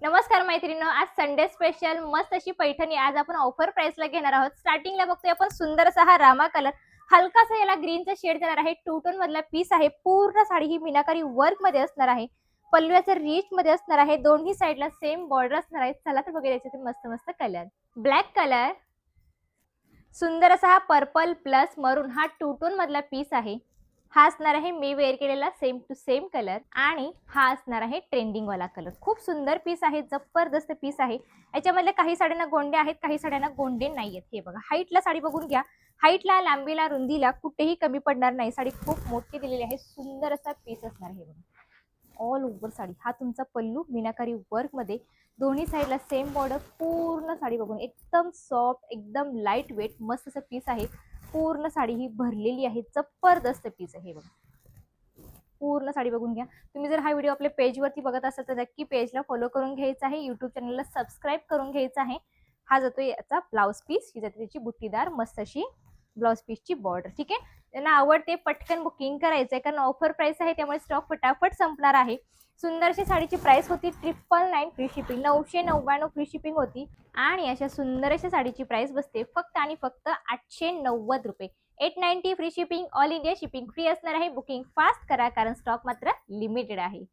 नमस्कार मैत्रिणींनो, आज संडे स्पेशल मस्त अशी पैठणी आज आपण ऑफर प्राइसला घेणार आहोत। स्टार्टिंगला बघतोय आपण सुंदर असा हा रामा कलर, हलकासा याला ग्रीनचा शेड देणार आहे। टू टोन मधला पीस आहे। पूर्ण साडी ही मीनाकारी वर्क मध्ये असणार आहे। पल्लूच्या रिच मध्ये असणार आहे। दोन्ही साइडला सेम बॉर्डर असणार आहे। चला तर बघूया याचे मस्त मस्त कलर। ब्लॅक कलर, सुंदर असा हा पर्पल प्लस मरून हा टू टोन मधला पीस आहे। हा असणार आहे मी वेअर केलेला सेम टू सेम कलर आणि हा असणार आहे ट्रेंडिंग वाला कलर। खूप सुंदर पीस आहे, जबरदस्त पीस आहे। याच्यामधले काही साड्यांना गोंडे आहेत, काही साड्यांना गोंडे नाहीयेत। हे बघा, हाईटला साडी बघून घ्या। हाईटला, लांबीला, रुंदीला कुठेही कमी पडणार नाही। साडी खूप मोठी दिलेली आहे। सुंदर असा पीस असणार आहे बघा, ऑल ओव्हर साडी। हा तुमचा पल्लू मीनाकारी वर्क मध्ये, दोन्ही साइडला सेम बॉर्डर। पूर्ण साडी बघून एकदम सॉफ्ट, एकदम लाईट वेट मस्त असं पीस आहे। पूर्ण साडी ही भरलेली आहे, जबरदस्त पीस आहे बघा। पूर्ण साडी बघून घ्या। तुम्ही जर हा व्हिडिओ आपल्या पेजवरती बघत असाल तर नक्की पेजला फॉलो करून घ्यायचा आहे। युट्यूब चॅनलला सबस्क्राईब करून घ्यायचा आहे। हा जातो याचा ब्लाउज पीस, ही जाते त्याची बुट्टीदार मस्त अशी ब्लाउज पीसची बॉर्डर। ठीक आहे, त्यांना आवडते पटकन बुकिंग करायचंय कारण ऑफर प्राइस आहे, त्यामुळे स्टॉक फटाफट संपणार आहे। सुंदरशी साडीची प्राइस होती 999 फ्री शिपिंग, 999 फ्री शिपिंग होती। आणि अशा सुंदर अशा साडीची प्राइस बसते फक्त आणि फक्त 890 रुपये। 890 free shipping, all India shipping free असणार आहे। बुकिंग फास्ट करा कारण स्टॉक मात्र लिमिटेड आहे।